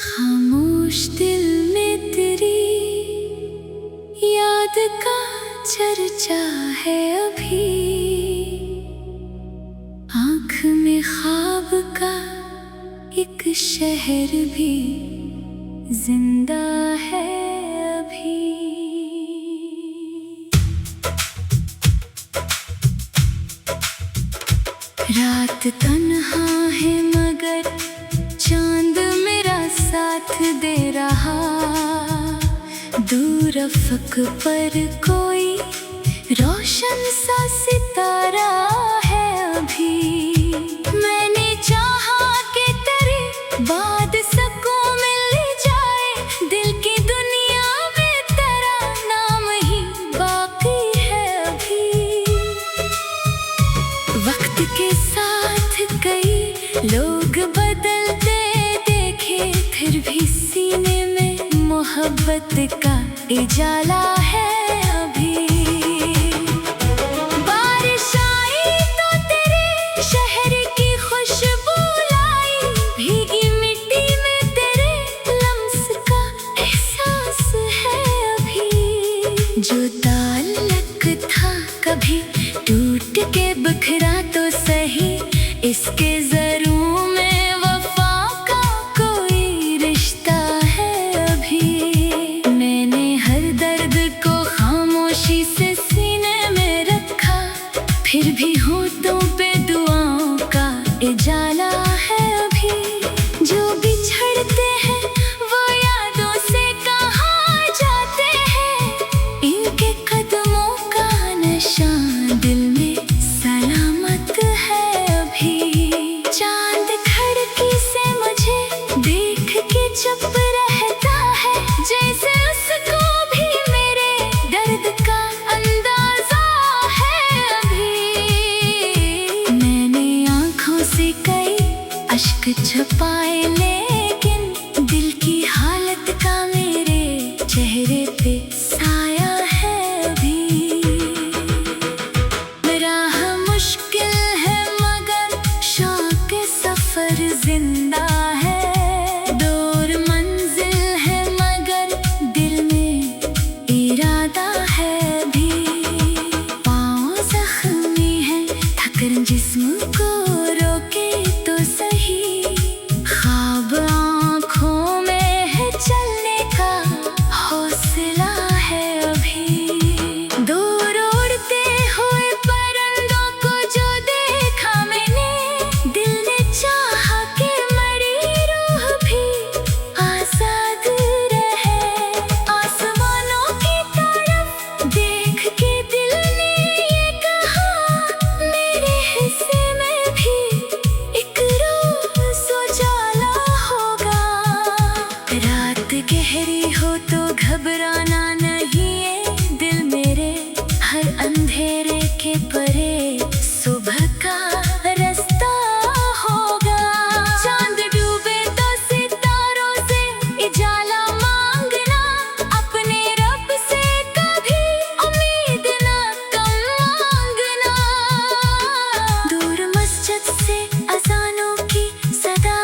खामोश दिल में तेरी याद का चर्चा है अभी, आँख में ख्वाब का एक शहर भी जिंदा है अभी। रात तन्हा है मगर चांद मेरा साथ दे रहा, दूर अफ़क़ पर कोई रोशन सा सितारा है अभी। मैंने चाहा कि तेरे बाद सुकून मिल जाए, दिल की दुनिया में तेरा नाम ही बाकी है अभी। वक्त के साथ कई लोग बदलते देखे, फिर भी सीने में मोहब्बत का उजाला है अभी। बारिश आई तो तेरे शहर की खुशबू लाई, भीगी मिट्टी में तेरे लम्स का एहसास है अभी। जो ताल्लुक था कभी टूट के बिखरा तो सही, इसके ज़रूर में वफा का कोई रिश्ता है अभी। मैंने हर दर्द को खामोशी से सीने में रखा, फिर भी होठों पे दुआओं का उजाला है अभी। जो बिछड़ते हैं वो यादों से कहाँ जाते हैं, इनके कदमों का निशान दिल में सलामत है अभी। चांद खिड़की से मुझे देख के चुप रहता है, जैसे उसको भी मेरे दर्द का अंदाजा है अभी। मैंने आँखों से कई अश्क छुपाए, लेकिन दिल की हालत का मेरे चेहरे पे साया है अभी। राह मुश्किल है मगर शौक सफर जिंदा है, दूर मंजिल है मगर दिल में इरादा है भी। पाँव जख्मी है थकर जिस्म को रोके तो सही, ख्वाब आँखों में है चलने का हौसला है अभी। दूर उड़ते हुए परिंदों को जो देखा मैंने, दिल ने चाहा कि मेरी रूह भी आजाद रहे। आसमानों की तरफ देख के दिल ने ये कहा, मेरे हिस्से में भी एक रोज़ उजाला होगा। रात गहरी हो तो घबराना नहीं है दिल मेरे, हर अंधेरे के परे सुबह का रास्ता होगा। चांद डूबे तो सितारों से उजाला मांगना, अपने रब से कभी उम्मीद ना कम मांगना। दूर मस्जिद से अज़ानों की सदा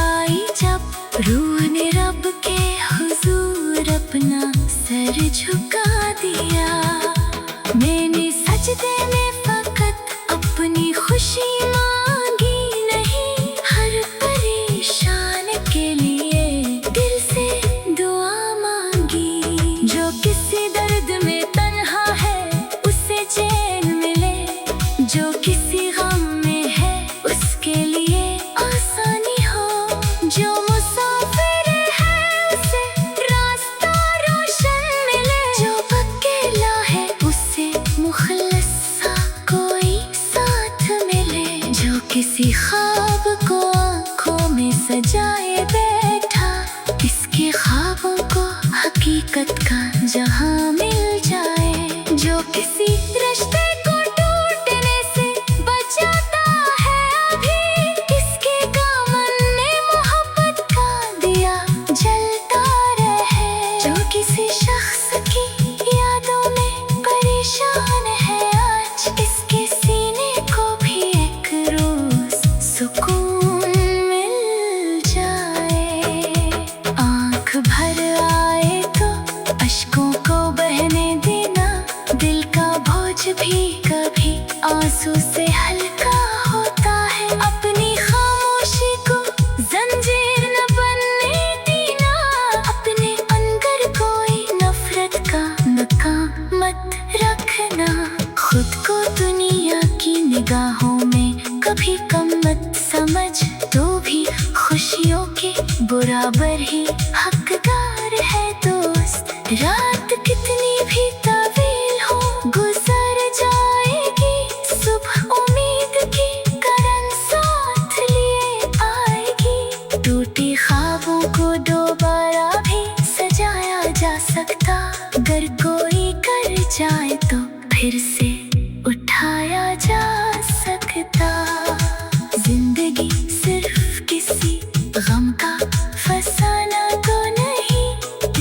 आई जब, रूह ने रब के हुजूर अपना सर झुका दिया। मैंने सजदे में फकत अपनी खुशी मांगी नहीं, हर परेशान के लिए दिल से दुआ मांगी। जो किसी दर्द में तन्हा है उसे चैन मिले, जो किसी गम में है उसके लिए आसानी हो। जो मुसाफिर है उसे रास्ता रोशन मिले, जो अकेला है उसे मुखलिस सा कोई साथ मिले। जो किसी ख्वाब को आँखों में सजाए बैठा, इसके ख्वाबों को हकीकत का जहां मिल जाए। जो किसी रिश्ते को टूटने से बचाता है अभी, इसके दामन में मोहब्बत का दिया जलता रहे। जो किसी भर आए तो अश्कों को बहने देना। दिल का बोझ भी कभी आंसू से हल्का होता है। अपनी खामोशी को जंजीर न बनने देना। अपने अंदर कोई नफरत का मकाम मत रखना। खुद को दुनिया की निगाहों में कभी कम मत समझ। तो भी खुशियों के बराबर ही हकदार है दोस्त। रात कितनी भी तवील हो गुजर जाएगी। सुबह उम्मीद की किरण साथ लिए आएगी। टूटे ख्वाबों को दोबारा भी सजाया जा सकता। अगर कोई कर जाए तो फिर से उठाया जा सकता। जिंदगी सिर्फ किसी गम का फसाना तो नहीं।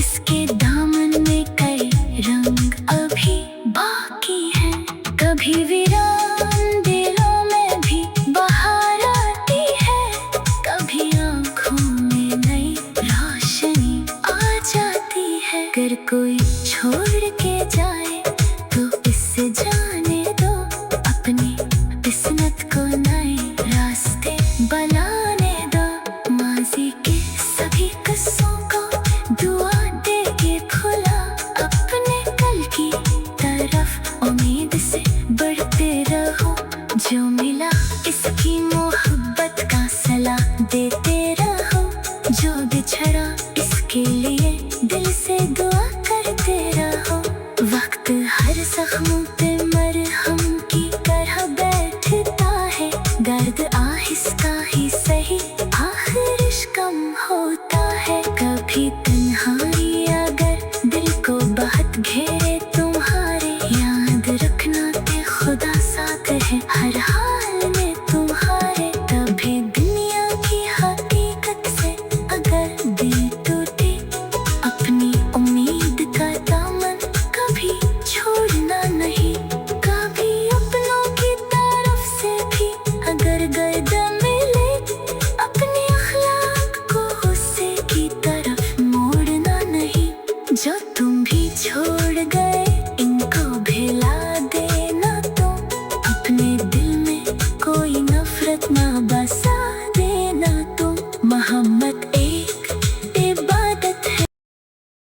इसके दामन में कई रंग अभी बाकी हैं। कभी वीरान दिलों में भी बहार आती है। कभी आँखों में नई रोशनी आ जाती है। अगर कोई छोड़ के जाए तो इससे जाने दो। अपनी किस्मत को नए रास्ते बनाने दो। माज़ी के सभी किस्सों को दुआ दे के खुला। अपने कल की तरफ उम्मीद से बढ़ते रहो। जो मिला इसकी मोहब्बत का सलाह देते रहो। जो बिछड़ा इसके लिए दिल से दुआ करते रहो। वक्त हर जख्मों पे मरहम की तरह बैठता है। दर्द आहिस्ता ही सही आखिर कम होता है। कभी तन्हाई अगर दिल को बहुत घेरे तुम्हारे। याद रखना कि खुदा साथ है हर हाल में तुम्हारे। तभी दुनिया की हकीकत से अगर दिल टूटे अपनी उम्मीद का दामन कभी छोड़ना नहीं। कभी अपनों की तरफ से भी अगर गर्दन मिले अपने अखलाक को गुस्से की तरफ मोड़ना नहीं। जो तुम भी छोड़